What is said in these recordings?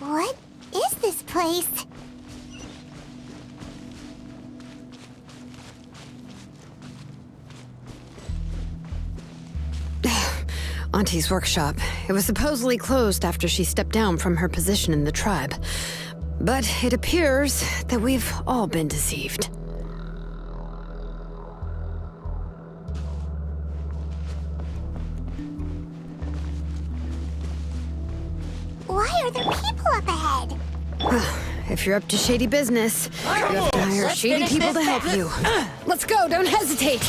What is this place? Auntie's workshop. It was supposedly closed after she stepped down from her position in the tribe. But it appears that we've all been deceived. Why are there people up ahead? If you're up to shady business, you have to hire shady people to help you. Let's go, don't hesitate!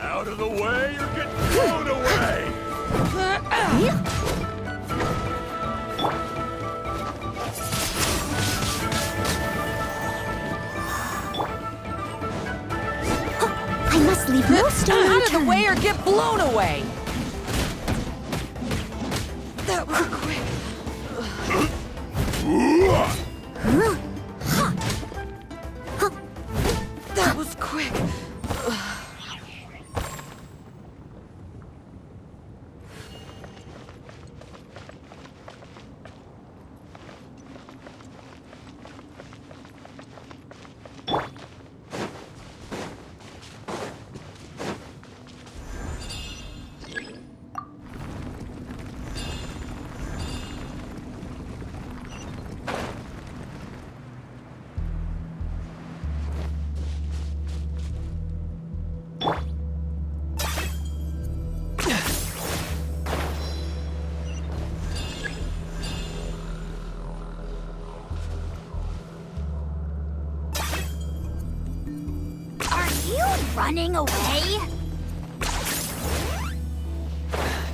Out of the way or get blown away! I must leave no stone Out of the unturned. way or get blown away! That was quick. That was quick. Are you running away?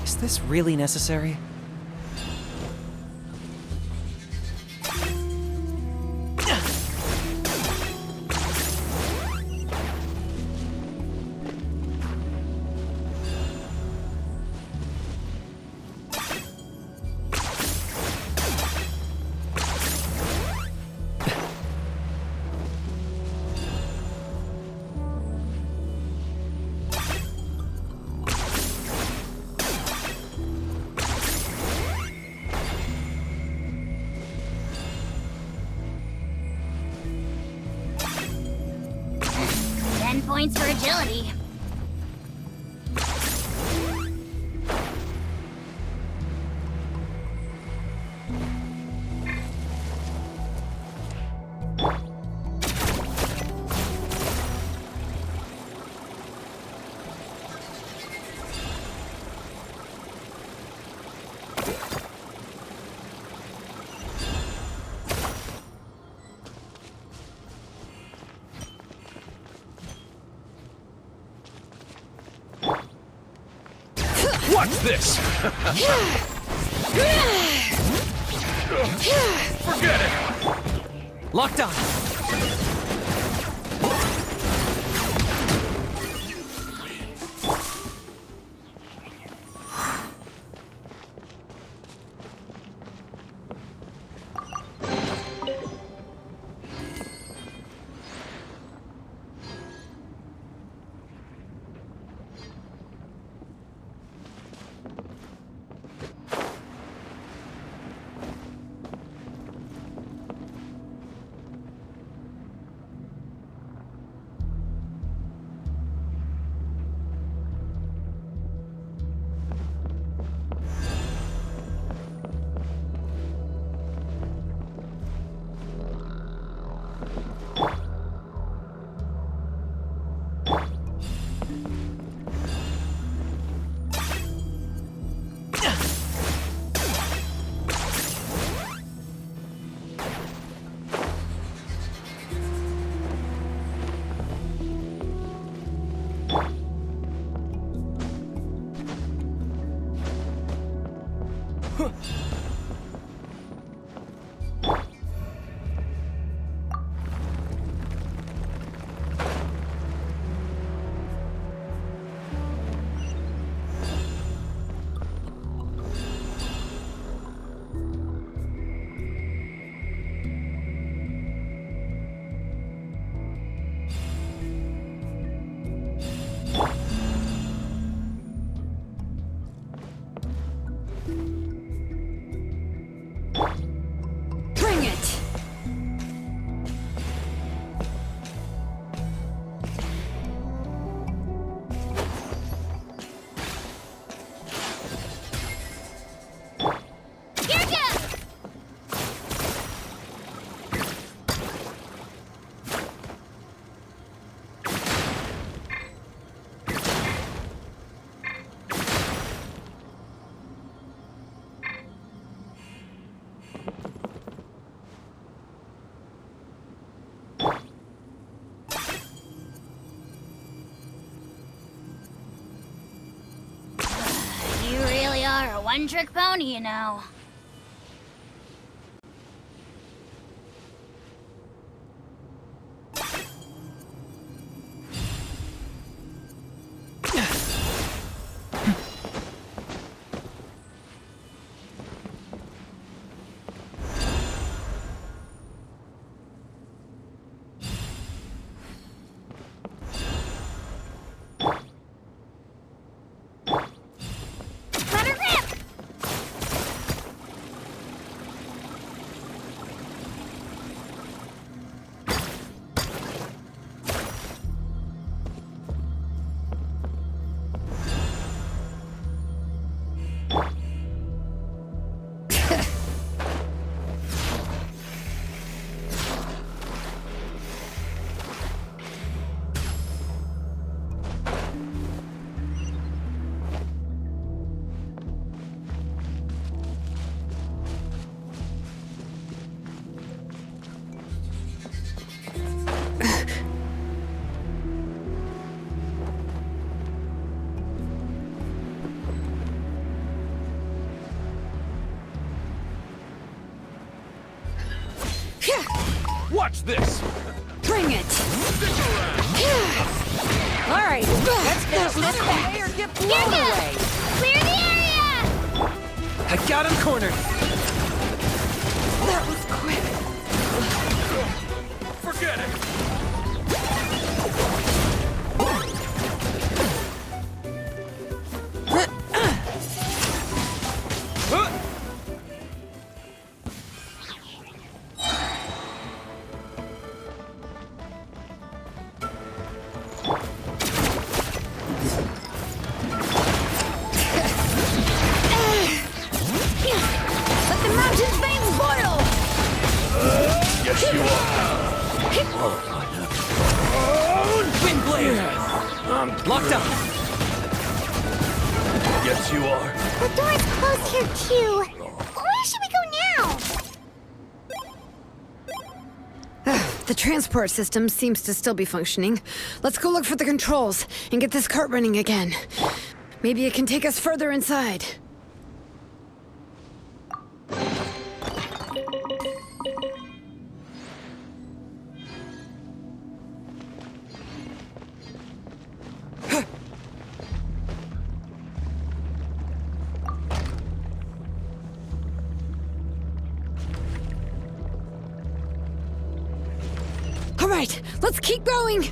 Is this really necessary? Points for agility. What's this? Forget it! Locked on! one-trick pony, you know. Let her rip! Watch this! Bring it! All right, let's get this away or get blown away. Clear the area! I got him cornered! That was quick. Forget it! Let the mountain's veins boil! Yes, you are. Wind blade! Locked up! Yes, you are. The door's closed here, too. Where should we go now? The transport system seems to still be functioning. Let's go look for the controls and get this cart running again. Maybe it can take us further inside. All right, let's keep going.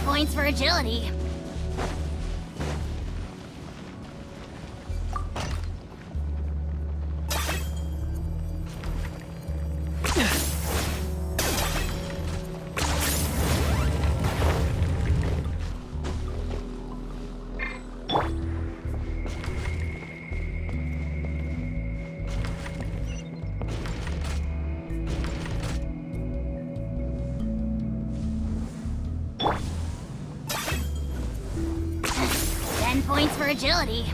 Points for agility. Points for agility.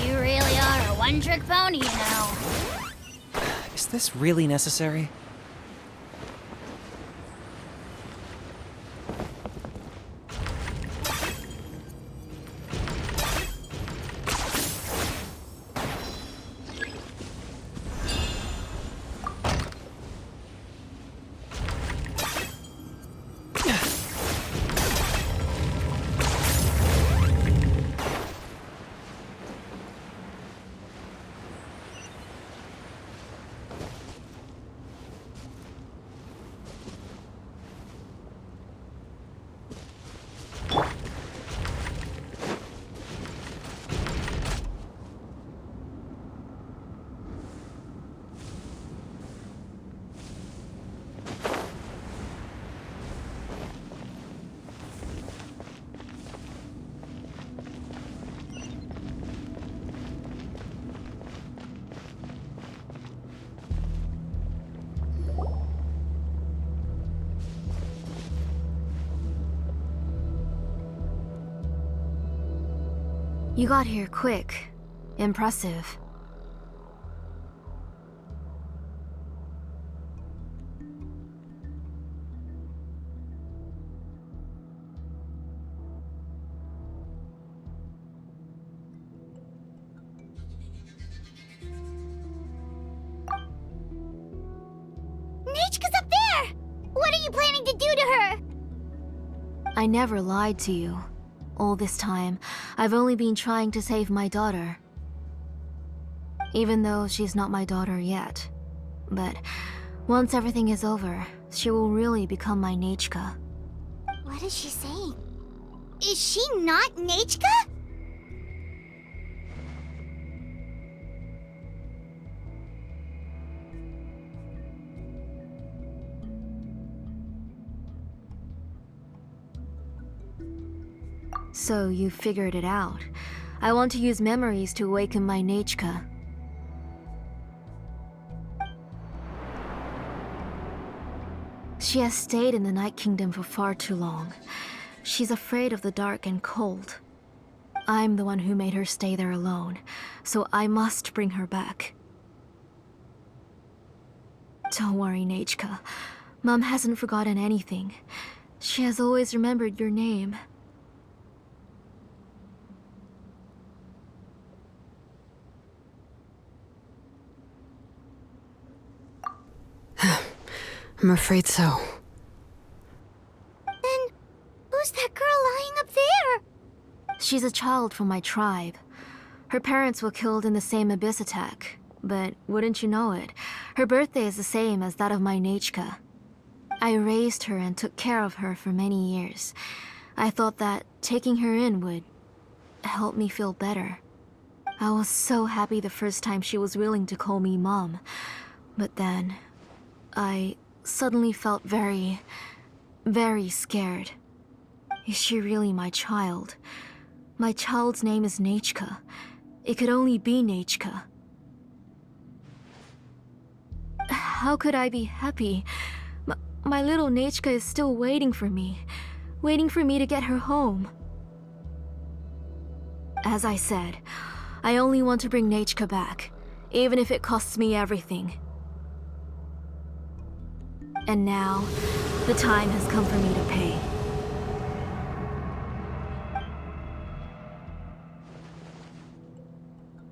You really are a one-trick pony, you know. Is this really necessary? You got here quick. Impressive. Nechka's up there! What are you planning to do to her? I never lied to you. All this time, I've only been trying to save my daughter. Even though she's not my daughter yet. But once everything is over, she will really become my Nechka. What is she saying? Is she not Nechka? So you figured it out. I want to use memories to awaken my Nechka. She has stayed in the Night Kingdom for far too long. She's afraid of the dark and cold. I'm the one who made her stay there alone, so I must bring her back. Don't worry, Nechka. Mom hasn't forgotten anything. She has always remembered your name. I'm afraid so. Then, who's that girl lying up there? She's a child from my tribe. Her parents were killed in the same abyss attack. But wouldn't you know it, her birthday is the same as that of my Nechka. I raised her and took care of her for many years. I thought that taking her in would help me feel better. I was so happy the first time she was willing to call me Mom. But then, I suddenly felt very, very scared. Is she really my child? My child's name is Nechka. It could only be Nechka. How could I be happy? My little Nechka is still waiting for me to get her home. As I said, I only want to bring Nechka back, even if it costs me everything. And now, the time has come for me to pay.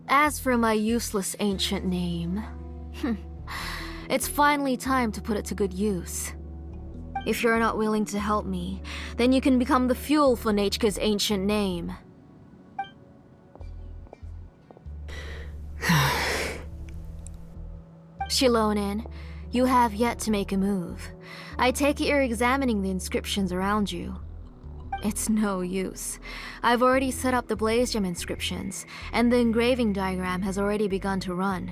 As for my useless ancient name, it's finally time to put it to good use. If you're not willing to help me, then you can become the fuel for Nechka's ancient name. Shilonin, you have yet to make a move. I take it you're examining the inscriptions around you. It's no use. I've already set up the Blaze Gem inscriptions, and the engraving diagram has already begun to run.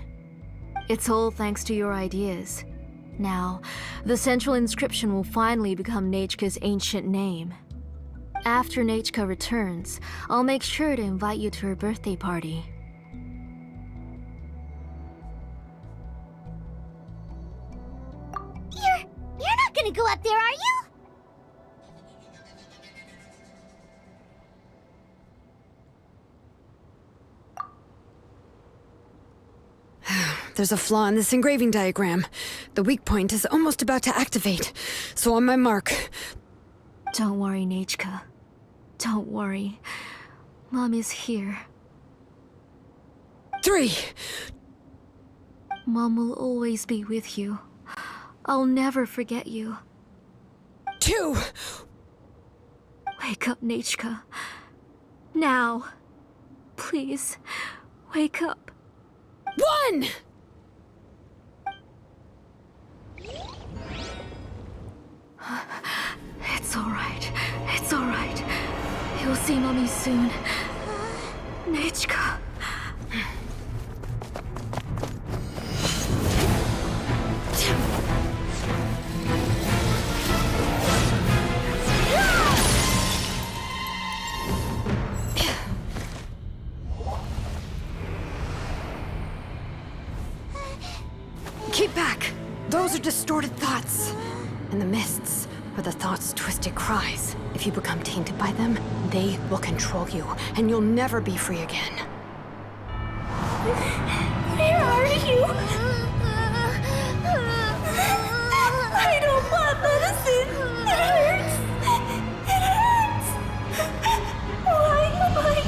It's all thanks to your ideas. Now, the central inscription will finally become Nechka's ancient name. After Nechka returns, I'll make sure to invite you to her birthday party. You're not gonna go up there, are you? There's a flaw in this engraving diagram. The weak point is almost about to activate. So on my mark. Don't worry, Nechka. Don't worry. Mom is here. 3. Mom will always be with you. I'll never forget you. 2. Wake up, Nechka. Now. Please, wake up. 1. It's alright. It's alright. You'll see Mommy soon. Nechka. Keep back. Those are distorted thoughts. And the mists are the thought's twisted cries. If you become tainted by them, they will control you, and you'll never be free again. Where are you? I don't want medicine. It hurts. It hurts. Why am I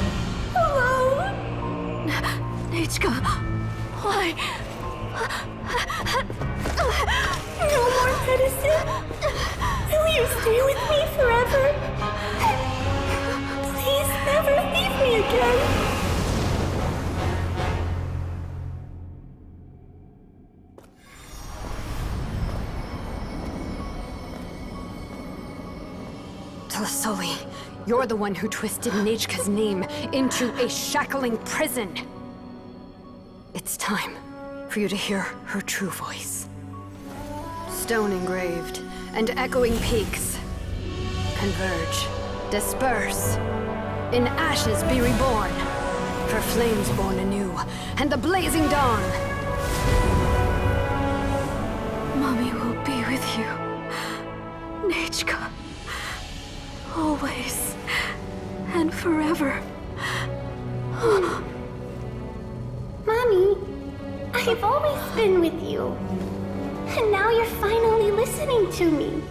alone? Nichka, why? No more medicine. Will you stay with me forever? Please never leave me again. Tlasoli, you're the one who twisted Nechka's name into a shackling prison. It's time for you to hear her true voice. Stone engraved and echoing peaks converge, disperse, in ashes be reborn, for flames born anew, and the blazing dawn. Mommy will be with you. Nechka. Always. And forever. Mommy, I've always been with you. And now you're finally listening to me.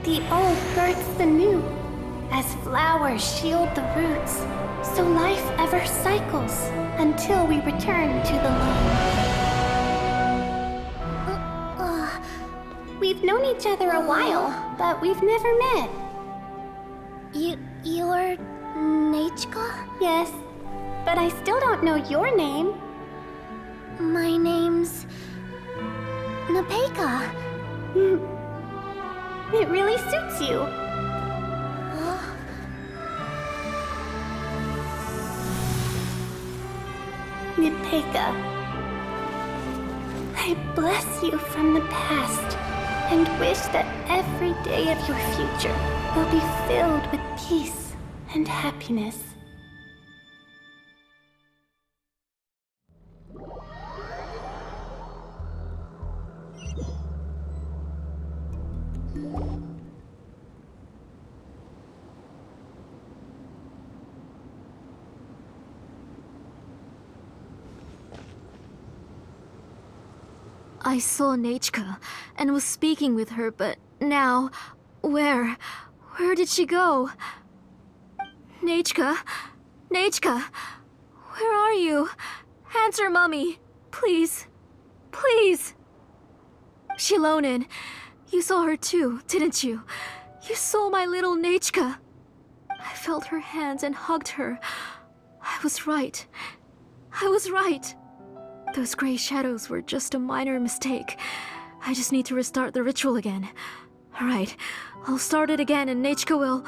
The old births the new, as flowers shield the roots, so life ever cycles until we return to the light. We've known each other a while, but we've never met. You're Nechka? Yes, but I still don't know your name. My name's Nepeka. It really suits you. Nepeka, I bless you from the past and wish that every day of your future will be filled with peace and happiness. I saw Nechka and was speaking with her, but now, where did she go? Nechka? Nechka? Where are you? Answer, Mommy. Please. Please. Shilonin, you saw her too, didn't you? You saw my little Nechka. I felt her hands and hugged her. I was right. I was right. Those gray shadows were just a minor mistake. I just need to restart the ritual again. Alright, I'll start it again and Nechka will...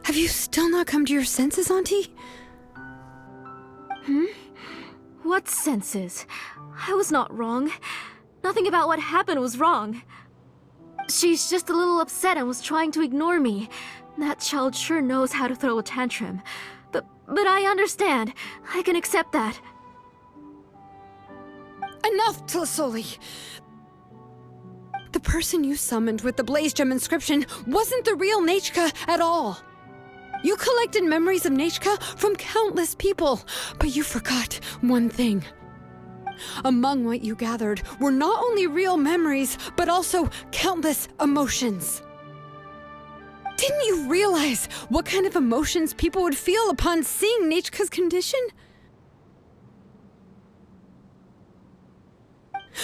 Have you still not come to your senses, Auntie? What senses? I was not wrong. Nothing about what happened was wrong. She's just a little upset and was trying to ignore me. That child sure knows how to throw a tantrum. But I understand. I can accept that. Enough, Tlasoli! The person you summoned with the Blaze Gem inscription wasn't the real Nechka at all. You collected memories of Nechka from countless people, but you forgot one thing. Among what you gathered were not only real memories, but also countless emotions. Didn't you realize what kind of emotions people would feel upon seeing Nechka's condition?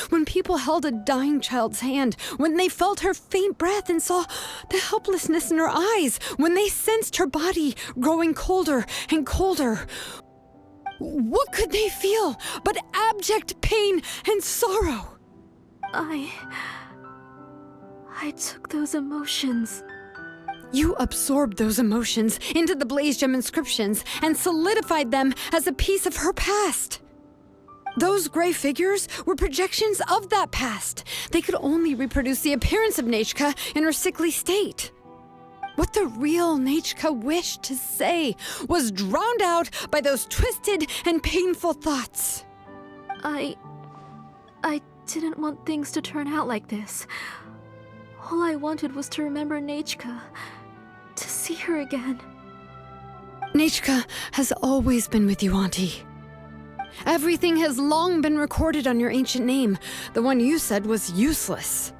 When people held a dying child's hand, when they felt her faint breath and saw the helplessness in her eyes, when they sensed her body growing colder and colder, what could they feel but abject pain and sorrow? I took those emotions. You absorbed those emotions into the Blaze Gem inscriptions and solidified them as a piece of her past. Those gray figures were projections of that past. They could only reproduce the appearance of Nechka in her sickly state. What the real Nechka wished to say was drowned out by those twisted and painful thoughts. I didn't want things to turn out like this. All I wanted was to remember Nechka, to see her again. Nechka has always been with you, Auntie. Everything has long been recorded on your ancient name, the one you said was useless.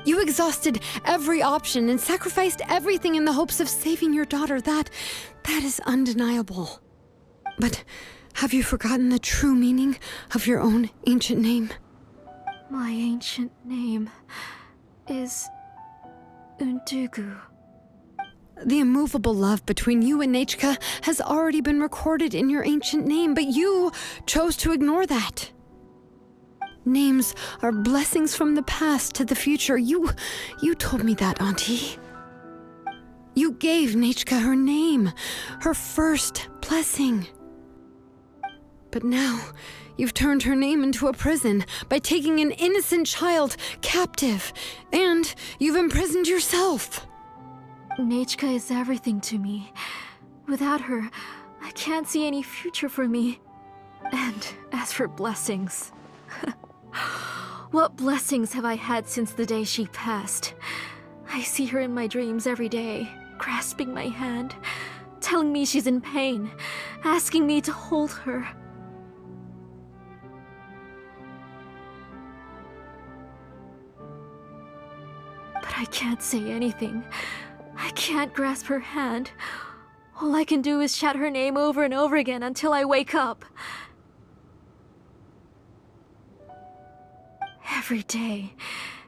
You exhausted every option and sacrificed everything in the hopes of saving your daughter. That is undeniable. But have you forgotten the true meaning of your own ancient name? My ancient name is Undugu. The immovable love between you and Nechka has already been recorded in your ancient name, but you chose to ignore that. Names are blessings from the past to the future. You told me that, Auntie. You gave Nechka her name, her first blessing. But now, you've turned her name into a prison by taking an innocent child captive, and you've imprisoned yourself. Nechka is everything to me. Without her, I can't see any future for me. And as for blessings... What blessings have I had since the day she passed? I see her in my dreams every day, grasping my hand, telling me she's in pain, asking me to hold her. But I can't say anything. I can't grasp her hand. All I can do is shout her name over and over again until I wake up. Every day,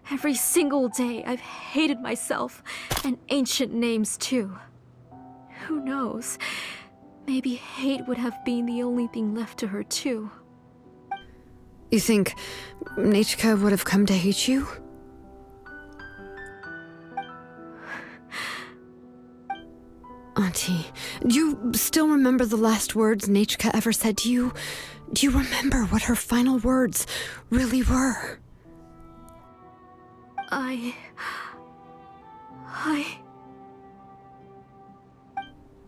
every single day, I've hated myself, and ancient names too. Who knows? Maybe hate would have been the only thing left to her too. You think Nechka would have come to hate you? Auntie, do you still remember the last words Nechka ever said to you? Do you remember what her final words really were?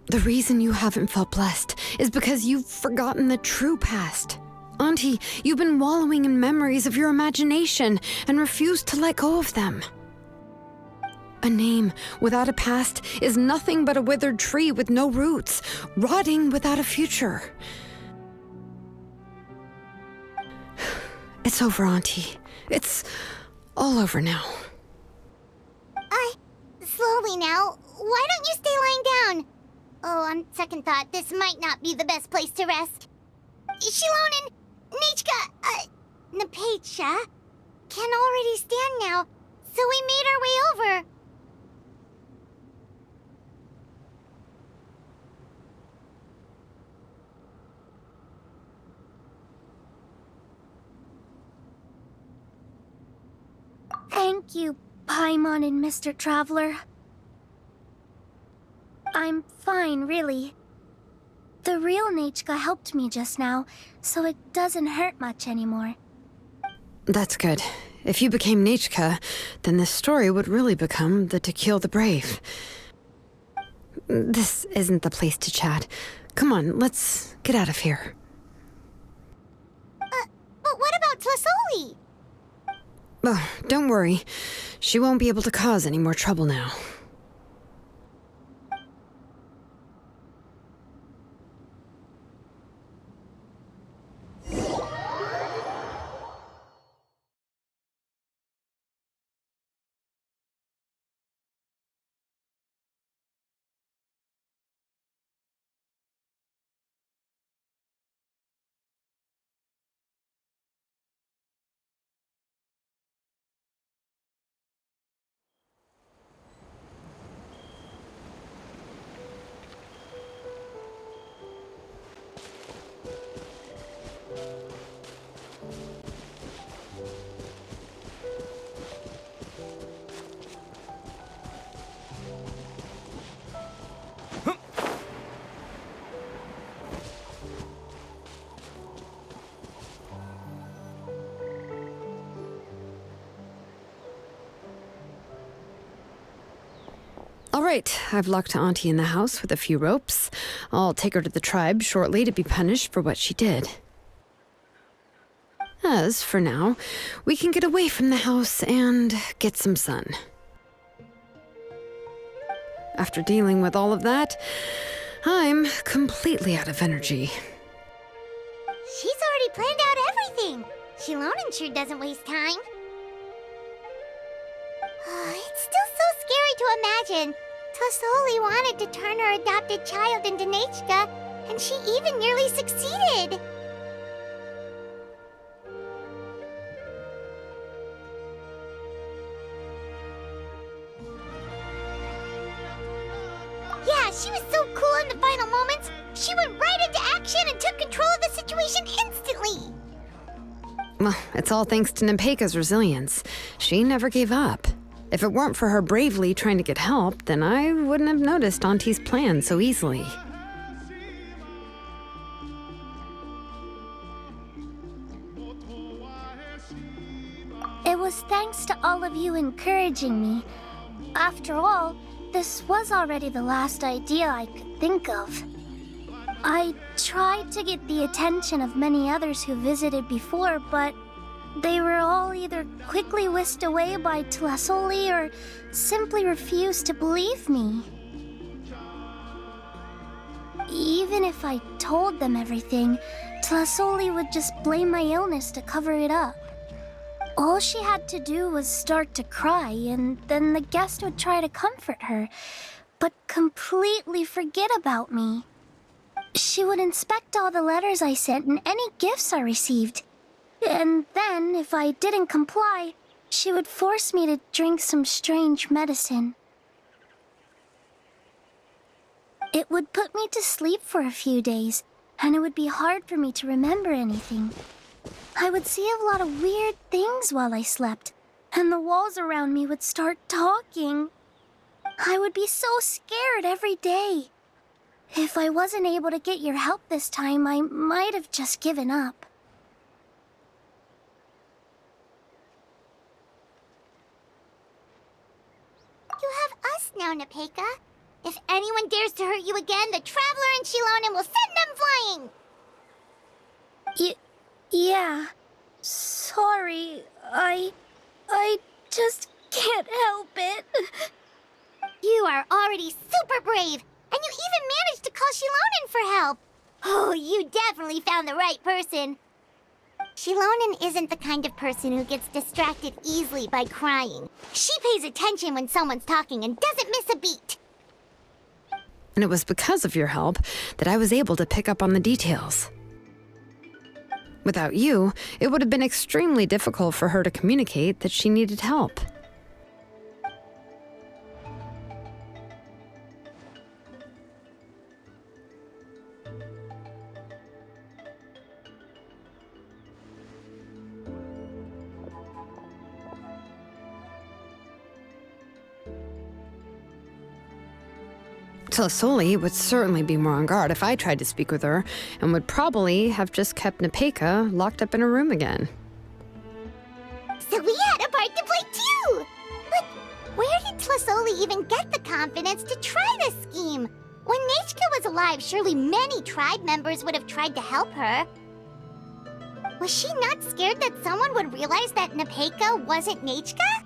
The reason you haven't felt blessed is because you've forgotten the true past. Auntie, you've been wallowing in memories of your imagination and refused to let go of them. A name without a past is nothing but a withered tree with no roots, rotting without a future. It's over, Auntie. It's all over now. Slowly now. Why don't you stay lying down? Oh, on second thought, this might not be the best place to rest. Shilonen, Nechka, Napecha can already stand now, so we made our way over. Thank you, Paimon and Mr. Traveler. I'm fine, really. The real Nechka helped me just now, so it doesn't hurt much anymore. That's good. If you became Nechka, then this story would really become the To Kill the Brave. This isn't the place to chat. Come on, let's get out of here. But what about Tlasoli? Oh, don't worry. She won't be able to cause any more trouble now. right, I've locked Auntie in the house with a few ropes. I'll take her to the tribe shortly to be punished for what she did. As for now, we can get away from the house and get some sun. After dealing with all of that, I'm completely out of energy. She's already planned out everything. Shilonen sure doesn't waste time. It's still so scary to imagine. Tlasoli wanted to turn her adopted child into Nechka, and she even nearly succeeded. Yeah, she was so cool in the final moments. She went right into action and took control of the situation instantly. Well, it's all thanks to Nepeka's resilience. She never gave up. If it weren't for her bravely trying to get help, then I wouldn't have noticed Auntie's plan so easily. It was thanks to all of you encouraging me. After all, this was already the last idea I could think of. I tried to get the attention of many others who visited before, but they were all either quickly whisked away by Tlasoli or simply refused to believe me. Even if I told them everything, Tlasoli would just blame my illness to cover it up. All she had to do was start to cry, and then the guest would try to comfort her, but completely forget about me. She would inspect all the letters I sent and any gifts I received. And then, if I didn't comply, she would force me to drink some strange medicine. It would put me to sleep for a few days, and it would be hard for me to remember anything. I would see a lot of weird things while I slept, and the walls around me would start talking. I would be so scared every day. If I wasn't able to get your help this time, I might have just given up. You have us now, Nepeka. If anyone dares to hurt you again, the Traveler and Shilonen will send them flying! Yeah. Sorry, I just can't help it. You are already super brave, and you even managed to call Shilonen for help. Oh, you definitely found the right person. Shilonen isn't the kind of person who gets distracted easily by crying. She pays attention when someone's talking and doesn't miss a beat. And it was because of your help that I was able to pick up on the details. Without you, it would have been extremely difficult for her to communicate that she needed help. Tlasoli would certainly be more on guard if I tried to speak with her, and would probably have just kept Nepeka locked up in a room again. So we had a part to play too! But where did Tlasoli even get the confidence to try this scheme? When Nechka was alive, surely many tribe members would have tried to help her. Was she not scared that someone would realize that Nepeka wasn't Nechka?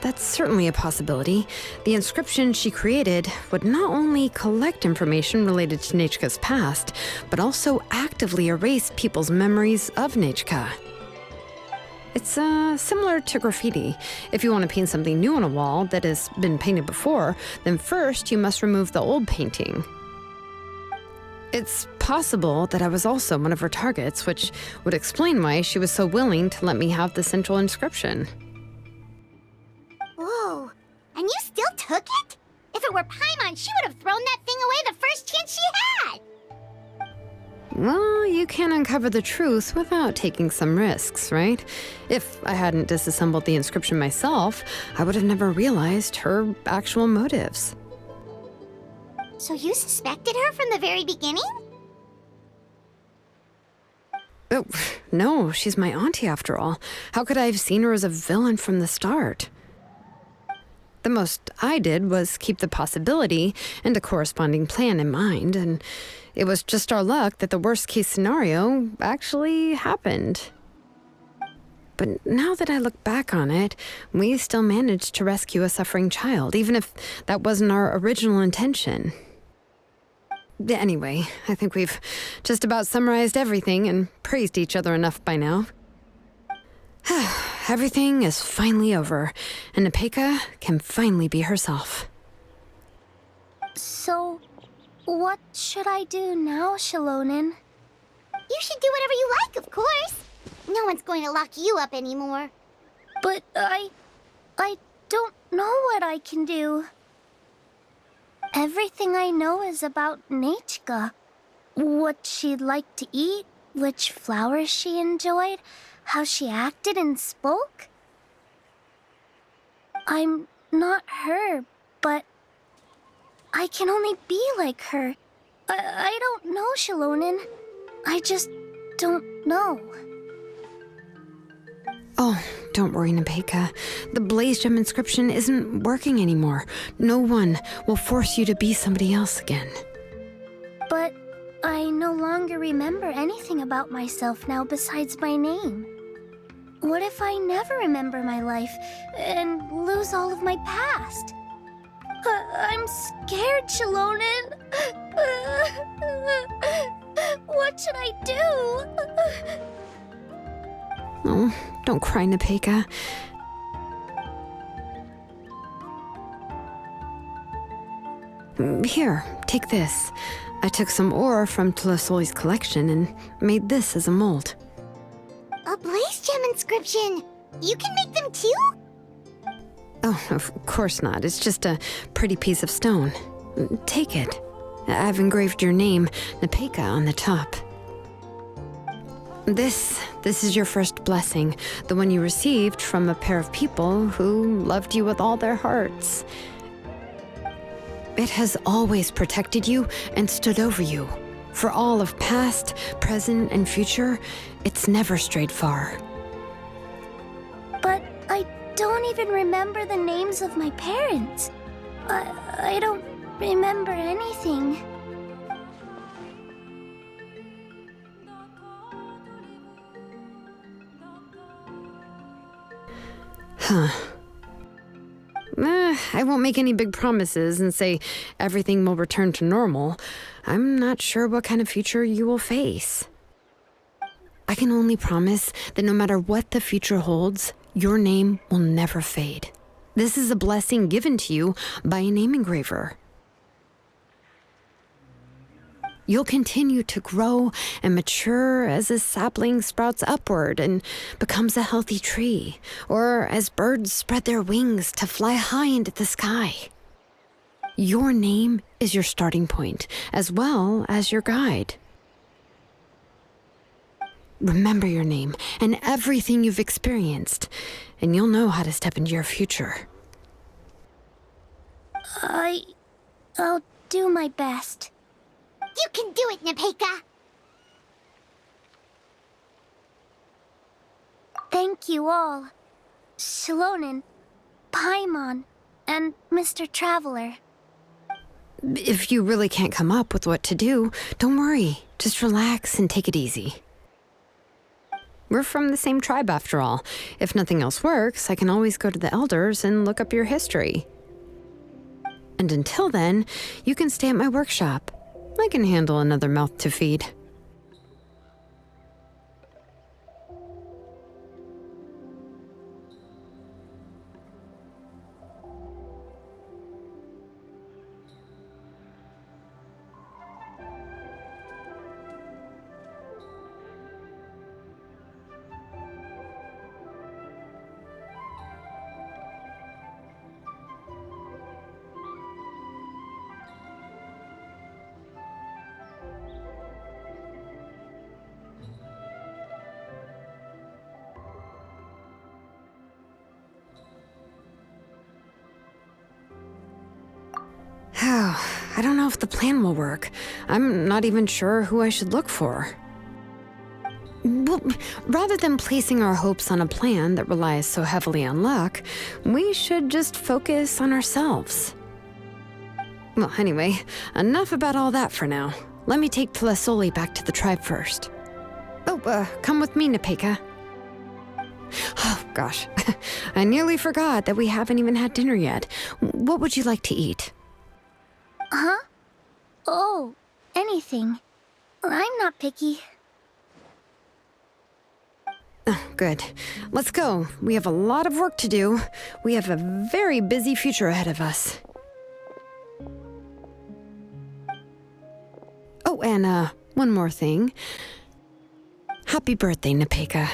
That's certainly a possibility. The inscription she created would not only collect information related to Nechka's past, but also actively erase people's memories of Nechka. It's similar to graffiti. If you want to paint something new on a wall that has been painted before, then first you must remove the old painting. It's possible that I was also one of her targets, which would explain why she was so willing to let me have the central inscription. Whoa, and you still took it? If it were Paimon, she would have thrown that thing away the first chance she had! Well, you can't uncover the truth without taking some risks, right? If I hadn't disassembled the inscription myself, I would have never realized her actual motives. So you suspected her from the very beginning? Oh, No, she's my auntie after all. How could I have seen her as a villain from the start? The most I did was keep the possibility and a corresponding plan in mind, and it was just our luck that the worst case scenario actually happened. But now that I look back on it, we still managed to rescue a suffering child, even if that wasn't our original intention. Anyway, I think we've just about summarized everything and praised each other enough by now. Everything is finally over, and Nepeka can finally be herself. So, what should I do now, Shalonen? You should do whatever you like, of course. No one's going to lock you up anymore. But I don't know what I can do. Everything I know is about Nechka. What she'd like to eat, which flowers she enjoyed, how she acted and spoke. I'm not her, but I can only be like her. I don't know, Shalonen. I just don't know. Oh, don't worry, Nepeka. The Blaze Gem inscription isn't working anymore. No one will force you to be somebody else again. But I no longer remember anything about myself now besides my name. What if I never remember my life and lose all of my past? I'm scared, Shalonen. What should I do? Oh, don't cry, Nepeka. Here, take this. I took some ore from Tlasoli's collection and made this as a mold. A Blaze Gem inscription! You can make them too? Oh, of course not. It's just a pretty piece of stone. Take it. I've engraved your name, Nepeka, on the top. This is your first blessing, the one you received from a pair of people who loved you with all their hearts. It has always protected you and stood over you. For all of past, present, and future, it's never strayed far. But I don't even remember the names of my parents. I don't remember anything. Huh. I won't make any big promises and say everything will return to normal. I'm not sure what kind of future you will face. I can only promise that no matter what the future holds, your name will never fade. This is a blessing given to you by a name engraver. You'll continue to grow and mature as a sapling sprouts upward and becomes a healthy tree, or as birds spread their wings to fly high into the sky. Your name is your starting point, as well as your guide. Remember your name and everything you've experienced, and you'll know how to step into your future. I'll do my best. You can do it, Nepeka! Thank you all. Shalonen, Paimon, and Mr. Traveler. If you really can't come up with what to do, don't worry. Just relax and take it easy. We're from the same tribe after all. If nothing else works, I can always go to the elders and look up your history. And until then, you can stay at my workshop. I can handle another mouth to feed. I don't know if the plan will work. I'm not even sure who I should look for. Well, rather than placing our hopes on a plan that relies so heavily on luck, we should just focus on ourselves. Well, anyway, enough about all that for now. Let me take Tlasoli back to the tribe first. Oh, come with me, Nepeka. Oh, gosh. I nearly forgot that we haven't even had dinner yet. What would you like to eat? Huh? Oh, anything. I'm not picky. Oh, good. Let's go. We have a lot of work to do. We have a very busy future ahead of us. Oh, and one more thing. Happy birthday, Nepeka.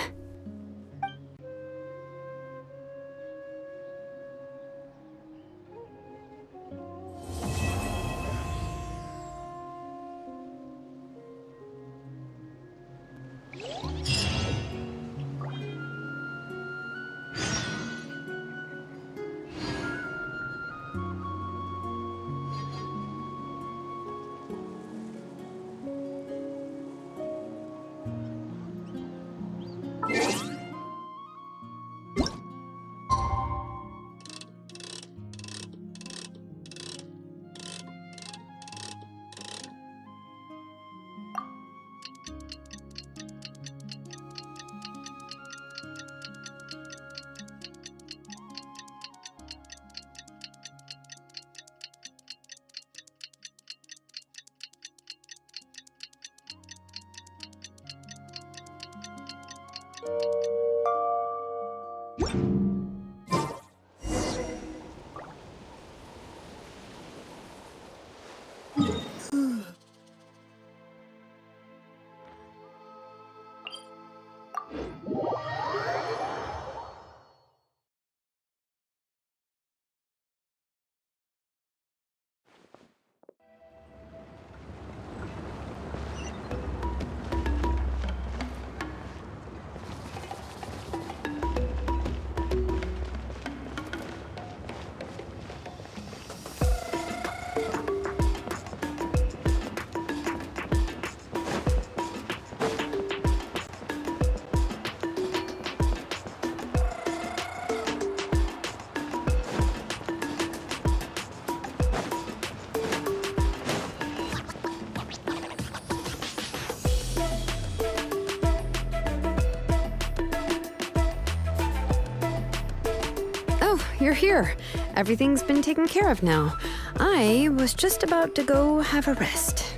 You're here. Everything's been taken care of now. I was just about to go have a rest.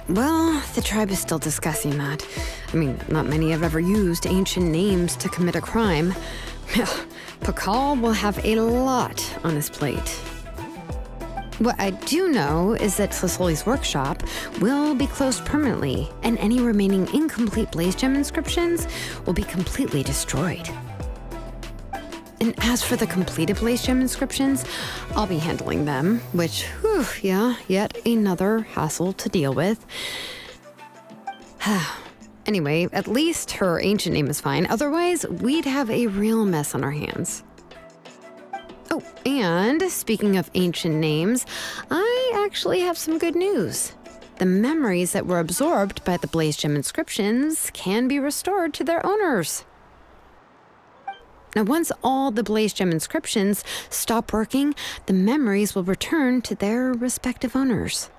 Well, the tribe is still discussing that. I mean, not many have ever used ancient names to commit a crime. Pakal will have a lot on his plate. What I do know is that Tlasoli's workshop will be closed permanently, and any remaining incomplete blaze gem inscriptions will be completely destroyed. And as for the completed blaze gem inscriptions, I'll be handling them, which, whew, yeah, yet another hassle to deal with. Anyway, at least her ancient name is fine. Otherwise, we'd have a real mess on our hands. Oh, and speaking of ancient names, I actually have some good news. The memories that were absorbed by the blaze gem inscriptions can be restored to their owners. Now, once all the blaze gem inscriptions stop working, the memories will return to their respective owners.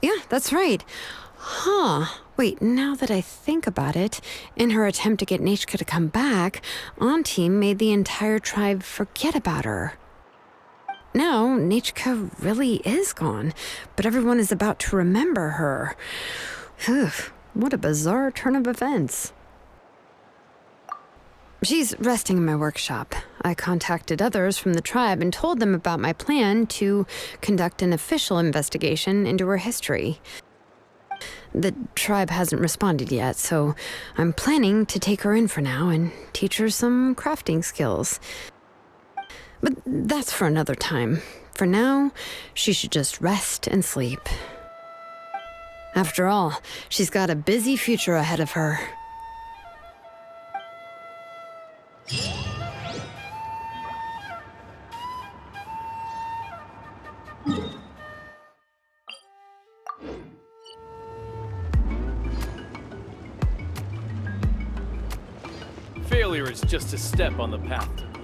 Yeah, that's right. Wait, now that I think about it, in her attempt to get Nechka to come back, Auntie made the entire tribe forget about her. Now, Nechka really is gone, but everyone is about to remember her. Phew, what a bizarre turn of events. She's resting in my workshop. I contacted others from the tribe and told them about my plan to conduct an official investigation into her history. The tribe hasn't responded yet, so I'm planning to take her in for now and teach her some crafting skills. But that's for another time. For now, she should just rest and sleep. After all, she's got a busy future ahead of her. Failure is just a step on the path to